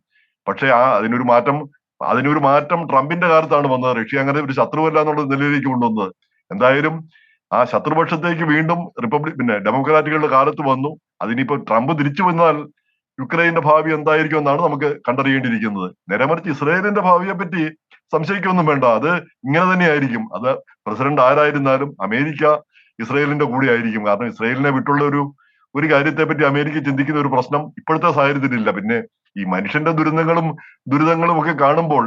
പക്ഷെ അതിനൊരു മാറ്റം ട്രംപിന്റെ കാലത്താണ് വന്നത്. റഷ്യ അങ്ങനെ ഒരു ശത്രുവല്ല എന്നുള്ള നിലയിലേക്ക് കൊണ്ടുവന്നത്. എന്തായാലും ആ ശത്രുപക്ഷത്തേക്ക് വീണ്ടും ഡെമോക്രാറ്റുകളുടെ കാലത്ത് വന്നു. അതിനിപ്പോ ട്രംപ് തിരിച്ചു വന്നാൽ യുക്രൈന്റെ ഭാവി എന്തായിരിക്കും എന്നാണ് നമുക്ക് കണ്ടറിയേണ്ടിയിരിക്കുന്നത്. നേരെ മറിച്ച് ഇസ്രയേലിന്റെ ഭാവിയെ പറ്റി സംശയിക്കൊന്നും വേണ്ട. അത് ഇങ്ങനെ തന്നെയായിരിക്കും. അത് പ്രസിഡന്റ് ആരായിരുന്നാലും അമേരിക്ക ഇസ്രയേലിന്റെ കൂടെ ആയിരിക്കും. കാരണം ഇസ്രയേലിനെ വിട്ടുള്ള ഒരു കാര്യത്തെ പറ്റി അമേരിക്ക ചിന്തിക്കുന്ന ഒരു പ്രശ്നം ഇപ്പോഴത്തെ സാഹചര്യത്തിലില്ല. പിന്നെ ഈ മനുഷ്യന്റെ ദുരിതങ്ങളും ഒക്കെ കാണുമ്പോൾ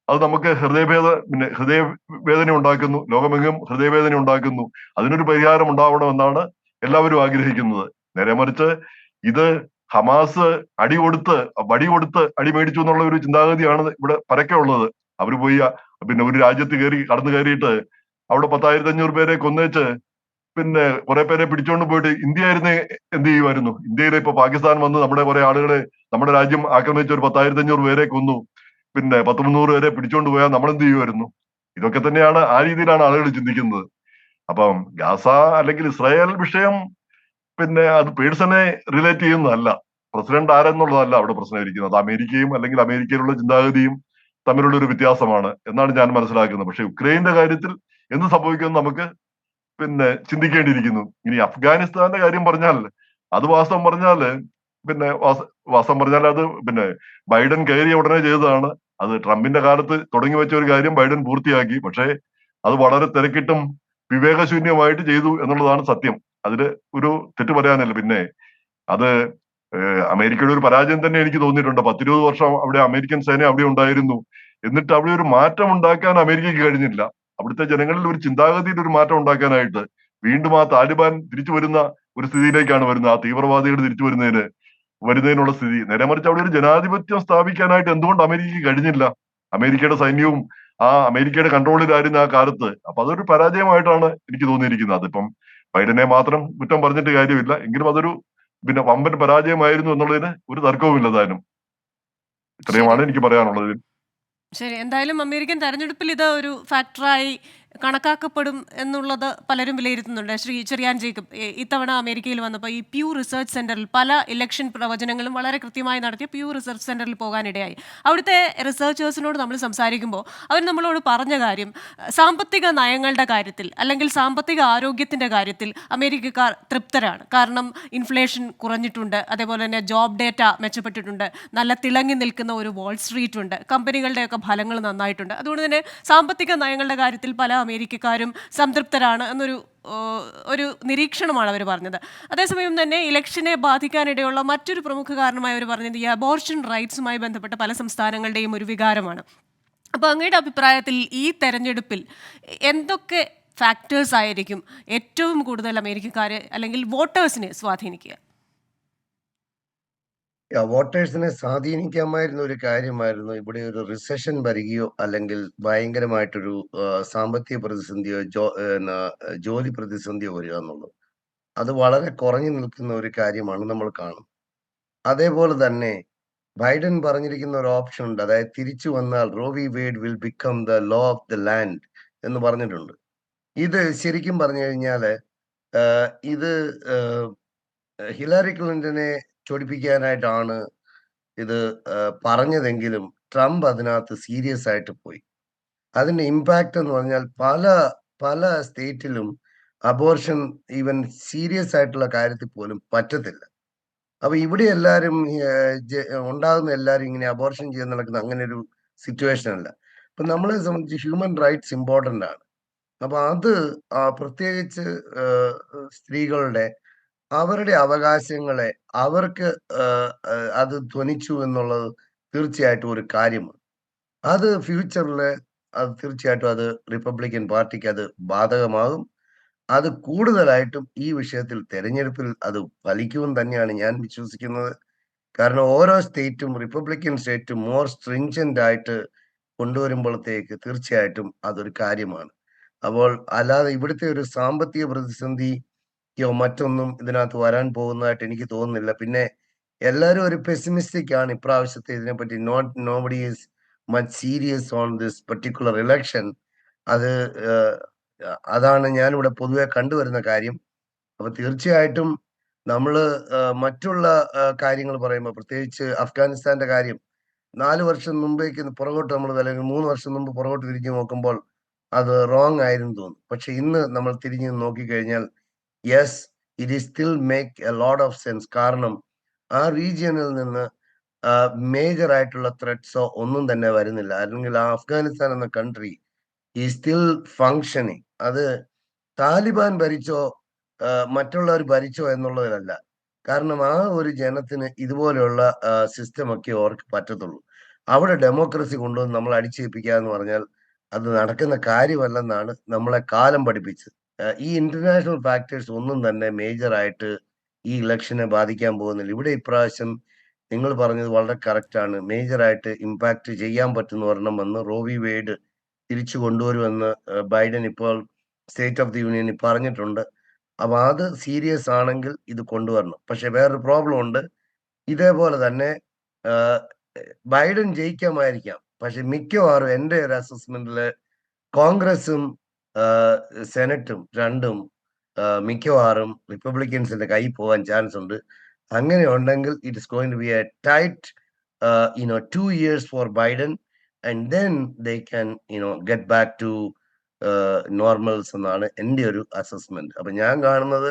അത് നമുക്ക് ഹൃദയവേദന ഉണ്ടാക്കുന്നു. ലോകമെങ്ങും ഹൃദയവേദന ഉണ്ടാക്കുന്നു. അതിനൊരു പരിഹാരം ഉണ്ടാവണമെന്നാണ് എല്ലാവരും ആഗ്രഹിക്കുന്നത്. നേരെ മറിച്ച് ഇത് ഹമാസ് വടി കൊടുത്ത് അടി മേടിച്ചു എന്നുള്ള ഒരു ചിന്താഗതിയാണ് ഇവിടെ പരക്കെ ഉള്ളത്. അവർ പോയി ഒരു രാജ്യത്ത് കടന്നു കയറിയിട്ട് അവിടെ 10,500 പേരെ കൊന്നേച്ച് കുറെ പേരെ പിടിച്ചോണ്ട് പോയിട്ട് ഇന്ത്യ ആയിരുന്നെ എന്ത് ചെയ്യുമായിരുന്നു? ഇന്ത്യയിൽ ഇപ്പൊ പാകിസ്ഥാൻ വന്ന് നമ്മുടെ കുറെ ആളുകളെ, നമ്മുടെ രാജ്യം ആക്രമിച്ച ഒരു 10,500 പേരെ കൊന്നു, 10-300 പേരെ പിടിച്ചോണ്ട് പോയാൽ നമ്മൾ എന്ത് ചെയ്യുമായിരുന്നു? ഇതൊക്കെ തന്നെയാണ്, ആ രീതിയിലാണ് ആളുകൾ ചിന്തിക്കുന്നത്. അപ്പം ഗാസ അല്ലെങ്കിൽ ഇസ്രായേൽ വിഷയം അത് പേഴ്സണെ റിലേറ്റ് ചെയ്യുന്നതല്ല, പ്രസിഡന്റ് ആരെന്നുള്ളതല്ല അവിടെ പ്രശ്നം ഇരിക്കുന്നത്. അമേരിക്കയും അല്ലെങ്കിൽ അമേരിക്കയിലുള്ള ചിന്താഗതിയും തമ്മിലുള്ള ഒരു വ്യത്യാസമാണ് എന്നാണ് ഞാൻ മനസ്സിലാക്കുന്നത്. പക്ഷെ യുക്രൈന്റെ കാര്യത്തിൽ എന്ത് സംഭവിക്കുമെന്ന് നമുക്ക് ചിന്തിക്കേണ്ടിയിരിക്കുന്നു. ഇനി അഫ്ഗാനിസ്ഥാന്റെ കാര്യം പറഞ്ഞാൽ അത് വാസ്തവം പറഞ്ഞാൽ അത് ബൈഡൻ കയറിയ ഉടനെ ചെയ്തതാണ്. അത് ട്രംപിന്റെ കാലത്ത് തുടങ്ങി വെച്ച ഒരു കാര്യം ബൈഡൻ പൂർത്തിയാക്കി. പക്ഷേ അത് വളരെ തിരക്കിട്ടും വിവേകശൂന്യമായിട്ട് ചെയ്തു എന്നുള്ളതാണ് സത്യം. അതില് ഒരു തെറ്റ് പറയാനില്ല. പിന്നെ അത് അമേരിക്കയുടെ ഒരു പരാജയം തന്നെ എനിക്ക് തോന്നിയിട്ടുണ്ട്. 10-20 വർഷം അവിടെ അമേരിക്കൻ സേന അവിടെ ഉണ്ടായിരുന്നു. എന്നിട്ട് അവിടെ ഒരു മാറ്റം ഉണ്ടാക്കാൻ അമേരിക്കയ്ക്ക് കഴിഞ്ഞില്ല. അവിടുത്തെ ജനങ്ങളിൽ ഒരു ചിന്താഗതിയിൽ ഒരു മാറ്റം ഉണ്ടാക്കാനായിട്ട് വീണ്ടും ആ താലിബാൻ തിരിച്ചു വരുന്ന ഒരു സ്ഥിതിയിലേക്കാണ് വരുന്നത്. ആ തീവ്രവാദികൾ തിരിച്ചു വരുന്നതിനുള്ള സ്ഥിതി. നേരെ മറിച്ച് അവിടെ ഒരു ജനാധിപത്യം സ്ഥാപിക്കാനായിട്ട് എന്തുകൊണ്ട് അമേരിക്കയ്ക്ക് കഴിഞ്ഞില്ല? അമേരിക്കയുടെ സൈന്യവും അമേരിക്കയുടെ കൺട്രോളിലായിരുന്ന ആ കാലത്ത്. അപ്പൊ അതൊരു പരാജയമായിട്ടാണ് എനിക്ക് തോന്നിയിരിക്കുന്നത്. അതിപ്പം ബൈഡനെ മാത്രം കുറ്റം പറഞ്ഞിട്ട് കാര്യമില്ല. എങ്കിലും അതൊരു വമ്പൻ പരാജയമായിരുന്നു എന്നുള്ളതിന് ഒരു തർക്കവുമില്ല താനും. ഇത്രയുമാണ് എനിക്ക് പറയാനുള്ളത്. ശരി, എന്തായാലും അമേരിക്കൻ തെരഞ്ഞെടുപ്പിൽ ഇത് ഒരു ഫാക്ടറായി കണക്കാക്കപ്പെടും എന്നുള്ളത് പലരും വിലയിരുത്തുന്നുണ്ട്. ശ്രീ ചെറിയാൻ ജേക്കബ്, ഇത്തവണ അമേരിക്കയിൽ വന്നപ്പോൾ ഈ പ്യൂ റിസർച്ച് സെന്ററിൽ പല ഇലക്ഷൻ പ്രവചനങ്ങളും വളരെ കൃത്യമായി നടത്തിയ പ്യൂ റിസർച്ച് സെന്ററിൽ പോകാനിടയായി. അവിടുത്തെ റിസർച്ചേഴ്സിനോട് നമ്മൾ സംസാരിക്കുമ്പോൾ അവർ നമ്മളോട് പറഞ്ഞ കാര്യം, സാമ്പത്തിക നയങ്ങളുടെ കാര്യത്തിൽ അല്ലെങ്കിൽ സാമ്പത്തിക ആരോഗ്യത്തിൻ്റെ കാര്യത്തിൽ അമേരിക്കക്കാർ തൃപ്തരാണ്. കാരണം ഇൻഫ്ലേഷൻ കുറഞ്ഞിട്ടുണ്ട്, അതേപോലെ തന്നെ ജോബ് ഡേറ്റ മെച്ചപ്പെട്ടിട്ടുണ്ട്, നല്ല തിളങ്ങി നിൽക്കുന്ന ഒരു വാൾ സ്ട്രീറ്റ് ഉണ്ട്, കമ്പനികളുടെയൊക്കെ ഫലങ്ങൾ നന്നായിട്ടുണ്ട്. അതുകൊണ്ട് തന്നെ സാമ്പത്തിക നയങ്ങളുടെ കാര്യത്തിൽ പല അമേരിക്കക്കാരും സംതൃപ്തരാണ് എന്നൊരു നിരീക്ഷണമാണ് അവർ പറഞ്ഞത്. അതേസമയം തന്നെ ഇലക്ഷനെ ബാധിക്കാനിടയുള്ള മറ്റൊരു പ്രമുഖ കാരണമായി അവർ പറഞ്ഞത് ഈ അബോർഷൻ റൈറ്റ്സുമായി ബന്ധപ്പെട്ട പല സംസ്ഥാനങ്ങളുടെയും ഒരു വികാരമാണ്. അപ്പോൾ അങ്ങയുടെ അഭിപ്രായത്തിൽ ഈ തെരഞ്ഞെടുപ്പിൽ എന്തൊക്കെ ഫാക്ടേഴ്സ് ആയിരിക്കും ഏറ്റവും കൂടുതൽ അമേരിക്കക്കാരെ അല്ലെങ്കിൽ വോട്ടേഴ്സിനെ സ്വാധീനിക്കുക? വോട്ടേഴ്സിനെ സ്വാധീനിക്കാമായിരുന്ന ഒരു കാര്യമായിരുന്നു ഇവിടെ ഒരു റിസഷൻ വരികയോ അല്ലെങ്കിൽ ഭയങ്കരമായിട്ടൊരു സാമ്പത്തിക പ്രതിസന്ധിയോ ജോലി പ്രതിസന്ധിയോ വരിക എന്നുള്ളത്. അത് വളരെ കുറഞ്ഞു നിൽക്കുന്ന ഒരു കാര്യമാണ് നമ്മൾ കാണും. അതേപോലെ തന്നെ ബൈഡൻ പറഞ്ഞിരിക്കുന്ന ഒരു ഓപ്ഷൻ ഉണ്ട്, അതായത് തിരിച്ചു വന്നാൽ Roe v Wade will become the law of the land എന്ന് പറഞ്ഞിട്ടുണ്ട്. ഇത് ശരിക്കും പറഞ്ഞു കഴിഞ്ഞാല് ഇത് ഹിലാരി ക്ലിന്റനെ ചൊടിപ്പിക്കാനായിട്ടാണ് ഇത് പറഞ്ഞതെങ്കിലും ട്രംപ് അതിനകത്ത് സീരിയസ് ആയിട്ട് പോയി. അതിന്റെ ഇമ്പാക്ട് എന്ന് പറഞ്ഞാൽ പല സ്റ്റേറ്റിലും അബോർഷൻ ഈവൻ സീരിയസ് ആയിട്ടുള്ള കാര്യത്തിൽ പോലും പറ്റത്തില്ല. അപ്പൊ ഇവിടെ എല്ലാരും ഉണ്ടാകുന്ന എല്ലാരും ഇങ്ങനെ അബോർഷൻ ചെയ്ത് നടക്കുന്ന അങ്ങനെ ഒരു സിറ്റുവേഷൻ അല്ല. ഇപ്പൊ നമ്മളെ സംബന്ധിച്ച് ഹ്യൂമൻ റൈറ്റ്സ് ഇമ്പോർട്ടന്റ് ആണ്. അപ്പൊ അത് പ്രത്യേകിച്ച് സ്ത്രീകളുടെ അവരുടെ അവകാശങ്ങളെ അവർക്ക് അത് ധ്വനിച്ചു എന്നുള്ളത് തീർച്ചയായിട്ടും ഒരു കാര്യമാണ്. അത് ഫ്യൂച്ചറില് അത് തീർച്ചയായിട്ടും അത് റിപ്പബ്ലിക്കൻ പാർട്ടിക്ക് അത് ബാധകമാകും. അത് കൂടുതലായിട്ടും ഈ വിഷയത്തിൽ തെരഞ്ഞെടുപ്പിൽ അത് ഫലിക്കുമെന്ന് തന്നെയാണ് ഞാൻ വിശ്വസിക്കുന്നത്. കാരണം ഓരോ സ്റ്റേറ്റും റിപ്പബ്ലിക്കൻ സ്റ്റേറ്റും മോർ സ്ട്രിഞ്ചന്റ് ആയിട്ട് കൊണ്ടുവരുമ്പോഴത്തേക്ക് തീർച്ചയായിട്ടും അതൊരു കാര്യമാണ്. അപ്പോൾ അല്ലാതെ ഇവിടുത്തെ ഒരു സാമ്പത്തിക പ്രതിസന്ധിയോ മറ്റൊന്നും ഇതിനകത്ത് വരാൻ പോകുന്നതായിട്ട് എനിക്ക് തോന്നുന്നില്ല. പിന്നെ എല്ലാവരും ഒരു പെസിമിസ്റ്റിക് ആണ് ഇപ്രാവശ്യത്തെ ഇതിനെപ്പറ്റി. Nobody is much serious on this particular election. അത് അതാണ് ഞാനിവിടെ പൊതുവെ കണ്ടുവരുന്ന കാര്യം. അപ്പൊ തീർച്ചയായിട്ടും നമ്മള് മറ്റുള്ള കാര്യങ്ങൾ പറയുമ്പോൾ പ്രത്യേകിച്ച് അഫ്ഗാനിസ്ഥാന്റെ കാര്യം 4 വർഷം മുമ്പേക്ക് പുറകോട്ട് നമ്മൾ അല്ലെങ്കിൽ 3 വർഷം മുമ്പ് പുറകോട്ട് തിരിഞ്ഞു നോക്കുമ്പോൾ അത് റോങ് ആയിരുന്നു തോന്നും. പക്ഷെ ഇന്ന് നമ്മൾ തിരിഞ്ഞു നോക്കിക്കഴിഞ്ഞാൽ yes, it is still make A lot of sense. കാരണം ആ റീജിയനിൽ നിന്ന് മേജർ ആയിട്ടുള്ള ത്രെറ്റ്സോ ഒന്നും തന്നെ വരുന്നില്ല. അല്ലെങ്കിൽ ആ അഫ്ഗാനിസ്ഥാൻ എന്ന കൺട്രി ഈ സ്റ്റിൽ ഫങ്ഷനിങ്. അത് താലിബാൻ ഭരിച്ചോ മറ്റുള്ളവർ ഭരിച്ചോ എന്നുള്ളതിലല്ല. കാരണം ആ ഒരു ജനത്തിന് ഇതുപോലെയുള്ള സിസ്റ്റം ഒക്കെ അവർക്ക് പറ്റത്തുള്ളൂ. അവിടെ ഡെമോക്രസി കൊണ്ടുവന്ന് നമ്മൾ അടിച്ചേൽപ്പിക്കുക എന്ന് പറഞ്ഞാൽ അത് നടക്കുന്ന കാര്യമല്ലെന്നാണ് നമ്മളെ കാലം പഠിപ്പിച്ചത്. ഈ ഇന്റർനാഷണൽ ഫാക്ടേഴ്സ് ഒന്നും തന്നെ മേജർ ആയിട്ട് ഈ ഇലക്ഷനെ ബാധിക്കാൻ പോകുന്നില്ല. ഇവിടെ ഇപ്രാവശ്യം നിങ്ങൾ പറഞ്ഞത് വളരെ കറക്റ്റ് ആണ്. മേജർ ആയിട്ട് ഇമ്പാക്ട് ചെയ്യാൻ പറ്റുന്ന ഒരെണ്ണം വന്ന് റോ വി വെയ്ഡ് തിരിച്ചു കൊണ്ടുവരുമെന്ന് ബൈഡൻ ഇപ്പോൾ സ്റ്റേറ്റ് ഓഫ് ദി യൂണിയനിൽ പറഞ്ഞിട്ടുണ്ട്. അപ്പൊ അത് സീരിയസ് ആണെങ്കിൽ ഇത് കൊണ്ടുവരണം. പക്ഷെ വേറൊരു പ്രോബ്ലം ഉണ്ട്. ഇതേപോലെ തന്നെ ബൈഡൻ ജയിക്കാമായിരിക്കാം. പക്ഷെ മിക്കവാറും എൻ്റെ ഒരു അസസ്മെന്റില് കോൺഗ്രസും സെനറ്റും രണ്ടും മിക്കവാറും റിപ്പബ്ലിക്കൻസിന്റെ കൈ പോകാൻ ചാൻസ് ഉണ്ട്. അങ്ങനെ ഉണ്ടെങ്കിൽ it is going to be a tight 2 years for Biden and then they can get back to normals എന്നാണ് എൻ്റെ ഒരു അസസ്മെന്റ്. അപ്പൊ ഞാൻ കാണുന്നത്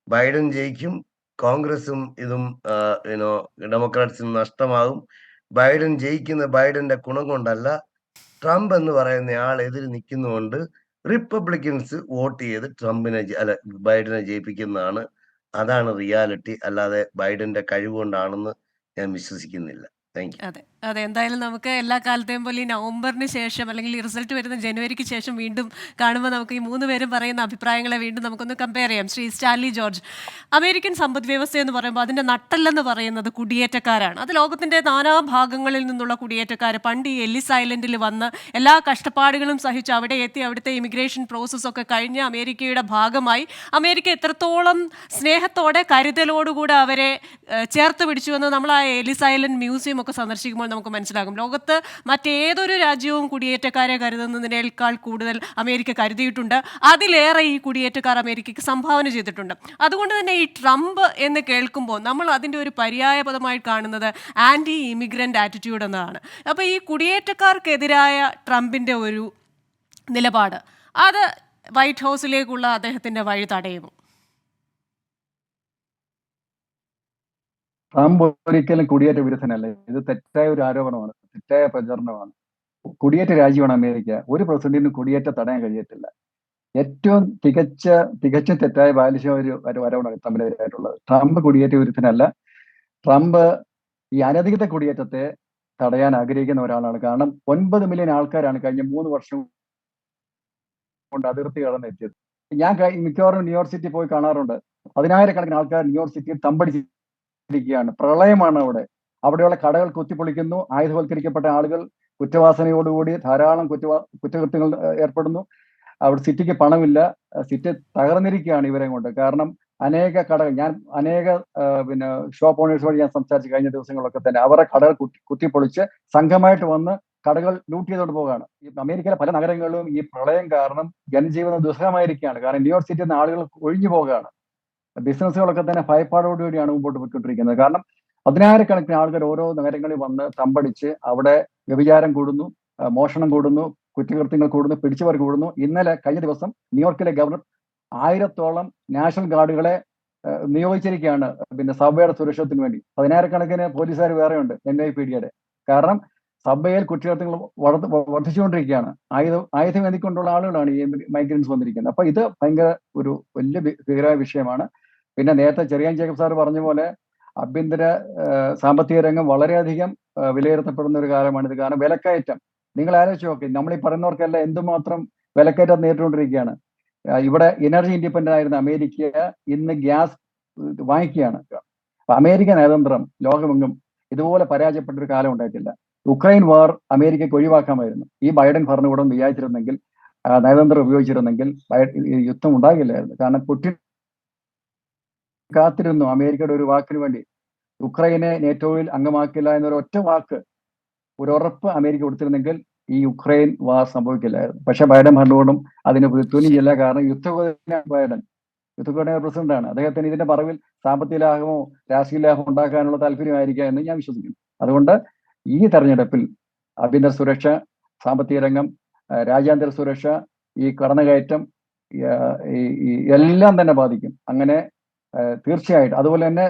ബൈഡൻ ജയിക്കും, കോൺഗ്രസും ഇതും ഡെമോക്രാറ്റ്സിനും നഷ്ടമാകും. ബൈഡൻ ജയിക്കുന്ന ബൈഡന്റെ ഗുണം കൊണ്ടല്ല, ട്രംപ് എന്ന് പറയുന്ന ആൾ എതിര് നിൽക്കുന്നതുകൊണ്ട് റിപ്പബ്ലിക്കൻസ് വോട്ട് ചെയ്ത് ബൈഡനെ ജയിപ്പിക്കുന്നതാണ്. അതാണ് റിയാലിറ്റി. അല്ലാതെ ബൈഡന്റെ കഴിവുകൊണ്ടാണെന്ന് ഞാൻ വിശ്വസിക്കുന്നില്ല. Thank you. അതെ അതെ, എന്തായാലും നമുക്ക് എല്ലാ കാലത്തെയും പോലെ ഈ നവംബറിന് ശേഷം അല്ലെങ്കിൽ ഈ റിസൾട്ട് വരുന്ന ജനുവരിക്ക് ശേഷം വീണ്ടും കാണുമ്പോൾ നമുക്ക് ഈ 3 പേരും പറയുന്ന അഭിപ്രായങ്ങളെ വീണ്ടും നമുക്കൊന്ന് കമ്പയർ ചെയ്യാം. ശ്രീ സ്റ്റാൻലി ജോർജ്, അമേരിക്കൻ സമ്പദ് വ്യവസ്ഥ എന്ന് പറയുമ്പോൾ അതിൻ്റെ നട്ടെല്ലെന്ന് പറയുന്നത് കുടിയേറ്റക്കാരാണ്. അത് ലോകത്തിൻ്റെ നാനാഭാഗങ്ങളിൽ നിന്നുള്ള കുടിയേറ്റക്കാർ പണ്ട് ഈ എല്ലിസ് ഐലൻഡിൽ വന്ന് എല്ലാ കഷ്ടപ്പാടുകളും സഹിച്ച് അവിടെ എത്തി അവിടുത്തെ ഇമിഗ്രേഷൻ പ്രോസസ്സൊക്കെ കഴിഞ്ഞ് അമേരിക്കയുടെ ഭാഗമായി അമേരിക്ക എത്രത്തോളം സ്നേഹത്തോടെ കരുതലോടുകൂടെ അവരെ ചേർത്ത് പിടിച്ചുവെന്ന് നമ്മൾ ആ എല്ലിസ് ഐലൻഡ് മ്യൂസിയം ഒക്കെ സന്ദർശിക്കുമ്പോൾ നമുക്ക് മനസ്സിലാകും. ലോകത്ത് മറ്റേതൊരു രാജ്യവും കുടിയേറ്റക്കാരെ കരുതുന്നതിനേക്കാൾ കൂടുതൽ അമേരിക്ക കരുതിയിട്ടുണ്ട്. അതിലേറെ ഈ കുടിയേറ്റക്കാർ അമേരിക്കയ്ക്ക് സംഭാവന ചെയ്തിട്ടുണ്ട്. അതുകൊണ്ട് തന്നെ ഈ ട്രംപ് എന്ന് കേൾക്കുമ്പോൾ നമ്മൾ അതിൻ്റെ ഒരു പര്യായ പദമായി കാണുന്നത് ആൻറ്റി ഇമിഗ്രൻ്റ് ആറ്റിറ്റ്യൂഡ് എന്നതാണ്. അപ്പോൾ ഈ കുടിയേറ്റക്കാർക്കെതിരായ ട്രംപിൻ്റെ ഒരു നിലപാട് അത് വൈറ്റ് ഹൗസിലേക്കുള്ള അദ്ദേഹത്തിൻ്റെ വഴി തടയുമോ? ട്രംപ് ഒരിക്കലും കുടിയേറ്റ വിരുദ്ധനല്ല. ഇത് തെറ്റായ ഒരു ആരോപണമാണ്, തെറ്റായ പ്രചരണമാണ്. കുടിയേറ്റ രാജ്യമാണ് അമേരിക്ക. ഒരു പ്രസിഡന്റിനും കുടിയേറ്റം തടയാൻ കഴിയത്തില്ല. ഏറ്റവും തികച്ചും തെറ്റായ ബാലിശമായ ഒരു ആരോപണമാണ് ട്രംപിനെതിരായിട്ടുള്ളത്. ട്രംപ് കുടിയേറ്റ വിരുദ്ധനല്ല. ട്രംപ് ഈ അനധികൃത കുടിയേറ്റത്തെ തടയാൻ ആഗ്രഹിക്കുന്ന ഒരാളാണ്. കാരണം 9 മില്യൺ ആൾക്കാരാണ് കഴിഞ്ഞ 3 വർഷം കൊണ്ട് അതിർത്തി കടന്നെത്തിയത്. ഞാൻ മിക്കവാറും ന്യൂയോർക്ക് സിറ്റി പോയി കാണാറുണ്ട്. 10,000-കണക്കിന് ആൾക്കാർ ന്യൂയോർക്ക് സിറ്റിയിൽ തമ്പടിച്ചിരിക്കുകയാണ്. പ്രളയമാണ് അവിടെ. അവിടെയുള്ള കടകൾ കുത്തിപ്പൊളിക്കുന്നു. ആയുധവൽക്കരിക്കപ്പെട്ട ആളുകൾ കുറ്റവാസനയോടുകൂടി ധാരാളം കുറ്റകൃത്യങ്ങൾ ഏർപ്പെടുന്നു. അവിടെ സിറ്റിക്ക് പണമില്ല. സിറ്റി തകർന്നിരിക്കുകയാണ് ഇവരെ കൊണ്ട്. കാരണം അനേക കടകൾ, ഞാൻ അനേക ഷോപ്പ് ഓണേഴ്സ് വഴി ഞാൻ സംസാരിച്ച കഴിഞ്ഞ ദിവസങ്ങളൊക്കെ തന്നെ അവരുടെ കടകൾ കുത്തിപ്പൊളിച്ച് സംഘമായിട്ട് വന്ന് കടകൾ ലൂട്ട് ചെയ്തോണ്ട് പോവുകയാണ്. ഈ അമേരിക്കയിലെ പല നഗരങ്ങളിലും ഈ പ്രളയം കാരണം ജനജീവനം ദുസ്സഹമായിരിക്കുകയാണ്. കാരണം ന്യൂയോർക്ക് സിറ്റിയിൽ നിന്ന് ആളുകൾ ഒഴിഞ്ഞു പോവുകയാണ്. ബിസിനസ്സുകളൊക്കെ തന്നെ ഭയപ്പാടോടുകൂടിയാണ് മുമ്പോട്ട് പോയിക്കൊണ്ടിരിക്കുന്നത്. കാരണം 10,000-കണക്കിന് ആളുകൾ ഓരോ നഗരങ്ങളിൽ വന്ന് തമ്പടിച്ച് അവിടെ വ്യഭിചാരം കൂടുന്നു, മോഷണം കൂടുന്നു, കുറ്റകൃത്യങ്ങൾ കൂടുന്നു, പിടിച്ചുപറി കൂടുന്നു. കഴിഞ്ഞ ദിവസം ന്യൂയോർക്കിലെ ഗവർണർ 1000-ഓളം നാഷണൽ ഗാർഡുകളെ നിയോഗിച്ചിരിക്കുകയാണ് സബ്വേയുടെ സുരക്ഷത്തിന് വേണ്ടി. 10,000-കണക്കിന് പോലീസുകാർ വേറെയുണ്ട് NYPDയുടെ. കാരണം സബ്വേയിൽ കുറ്റകൃത്യങ്ങൾ വർദ്ധിച്ചുകൊണ്ടിരിക്കുകയാണ്. ആയുധമേന്തിക്കൊണ്ടുള്ള ആളുകളാണ് ഈ മൈഗ്രൻസ് വന്നിരിക്കുന്നത്. അപ്പൊ ഇത് ഭയങ്കര ഒരു വലിയ ഭീകരമായ വിഷയമാണ്. പിന്നെ നേരത്തെ ചെറിയാൻ ജേക്കബ് സാർ പറഞ്ഞ പോലെ ആഭ്യന്തര സാമ്പത്തിക രംഗം വളരെയധികം വിലയിരുത്തപ്പെടുന്ന ഒരു കാലമാണിത്. കാരണം വിലക്കയറ്റം നിങ്ങൾ ആലോചിച്ച് നോക്കി, നമ്മൾ ഈ പറയുന്നവർക്കെല്ലാം എന്തുമാത്രം വിലക്കയറ്റം നേരിട്ടുകൊണ്ടിരിക്കുകയാണ്. ഇവിടെ എനർജി ഇൻഡിപെൻഡന്റ് ആയിരുന്ന അമേരിക്ക ഇന്ന് ഗ്യാസ് വാങ്ങിക്കുകയാണ്. അപ്പൊ അമേരിക്കൻ നയതന്ത്രം ലോകമെങ്ങും ഇതുപോലെ പരാജയപ്പെട്ട ഒരു കാലം ഉണ്ടായിട്ടില്ല. ഉക്രൈൻ വാർ അമേരിക്കയ്ക്ക് ഒഴിവാക്കാമായിരുന്നു. ഈ ബൈഡൻ ഭരണകൂടം വിചാരിച്ചിരുന്നെങ്കിൽ, നയതന്ത്രം ഉപയോഗിച്ചിരുന്നെങ്കിൽ യുദ്ധം ഉണ്ടാകില്ലായിരുന്നു. കാരണം പുടിൻ കാത്തിരുന്നു അമേരിക്കയുടെ ഒരു വാക്കിന് വേണ്ടി. ഉക്രൈനെ നേറ്റോയിൽ അംഗമാക്കില്ല എന്നൊരു ഒറ്റ വാക്ക്, ഒരു ഉറപ്പ് അമേരിക്ക കൊടുത്തിരുന്നെങ്കിൽ ഈ യുക്രൈൻ വാർ സംഭവിക്കില്ലായിരുന്നു. പക്ഷെ ബൈഡൻ ഭരണകൂടം അതിന് തുനിഞ്ഞില്ല. കാരണം ബൈഡൻ യുദ്ധഘടന പ്രസിഡന്റാണ്. അദ്ദേഹത്തിന് ഇതിന്റെ മറവിൽ സാമ്പത്തിക ലാഭമോ രാഷ്ട്രീയ ലാഭമോ ഉണ്ടാക്കാനുള്ള താല്പര്യമായിരിക്കാം എന്ന് ഞാൻ വിശ്വസിക്കുന്നു. അതുകൊണ്ട് ഈ തെരഞ്ഞെടുപ്പിൽ ആഭ്യന്തര സുരക്ഷ, സാമ്പത്തിക രംഗം, രാജ്യാന്തര സുരക്ഷ, ഈ കടന്നുകയറ്റം എല്ലാം തന്നെ ബാധിക്കും. അങ്ങനെ തീർച്ചയായിട്ടും അതുപോലെ തന്നെ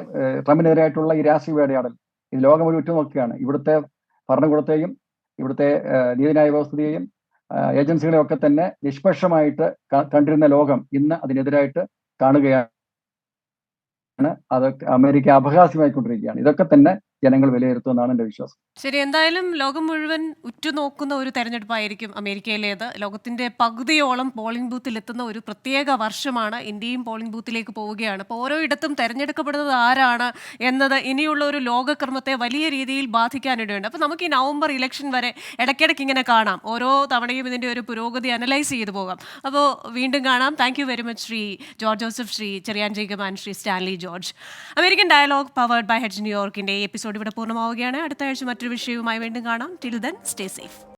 ട്രംപിനെതിരായിട്ടുള്ള ഈ രാഷ്ട്രീയ വേടയാടൽ ഇത് ലോകം ഒരു ഉറ്റുനോക്കുകയാണ്. ഇവിടുത്തെ ഭരണകൂടത്തെയും ഇവിടുത്തെ നീതിന്യായ വ്യവസ്ഥയെയും ഏജൻസികളെയും ഒക്കെ തന്നെ നിഷ്പക്ഷമായിട്ട് കണ്ടിരുന്ന ലോകം ഇന്ന് അതിനെതിരായിട്ട് കാണുകയാണ്. അത് അമേരിക്ക അപഹാസ്യമായിക്കൊണ്ടിരിക്കുകയാണ്. ഇതൊക്കെ തന്നെ ജനങ്ങൾ വിലയിരുത്തുമെന്നാണ് എന്റെ വിശ്വാസം. ശരി, എന്തായാലും ലോകം മുഴുവൻ ഉറ്റുനോക്കുന്ന ഒരു തെരഞ്ഞെടുപ്പായിരിക്കും അമേരിക്കയിലേത്. ലോകത്തിന്റെ പകുതിയോളം പോളിംഗ് ബൂത്തിൽ എത്തുന്ന ഒരു പ്രത്യേക വർഷമാണ്. ഇന്ത്യയും പോളിംഗ് ബൂത്തിലേക്ക് പോവുകയാണ്. അപ്പോൾ ഓരോ ഇടത്തും തെരഞ്ഞെടുക്കപ്പെടുന്നത് ആരാണ് എന്നത് ഇനിയുള്ള ഒരു ലോകക്രമത്തെ വലിയ രീതിയിൽ ബാധിക്കാനിടയുണ്ട്. അപ്പോൾ നമുക്ക് ഈ നവംബർ ഇലക്ഷൻ വരെ ഇടയ്ക്കിടയ്ക്ക് ഇങ്ങനെ കാണാം. ഓരോ തവണയും ഇതിന്റെ ഒരു പുരോഗതി അനലൈസ് ചെയ്തു പോകാം. അപ്പോൾ വീണ്ടും കാണാം. Thank you very much Shri George Joseph, Shri Cherian Jacob and Shri Stanley George. American dialogue powered by hedge ന്യൂയോർക്കിന്റെ എപ്പിസോഡ് ഇവിടെ പൂർണ്ണമാവുകയാണ്. അടുത്ത ആഴ്ച മറ്റൊരു വിഷയവുമായി വീണ്ടും കാണാം. Till then stay safe.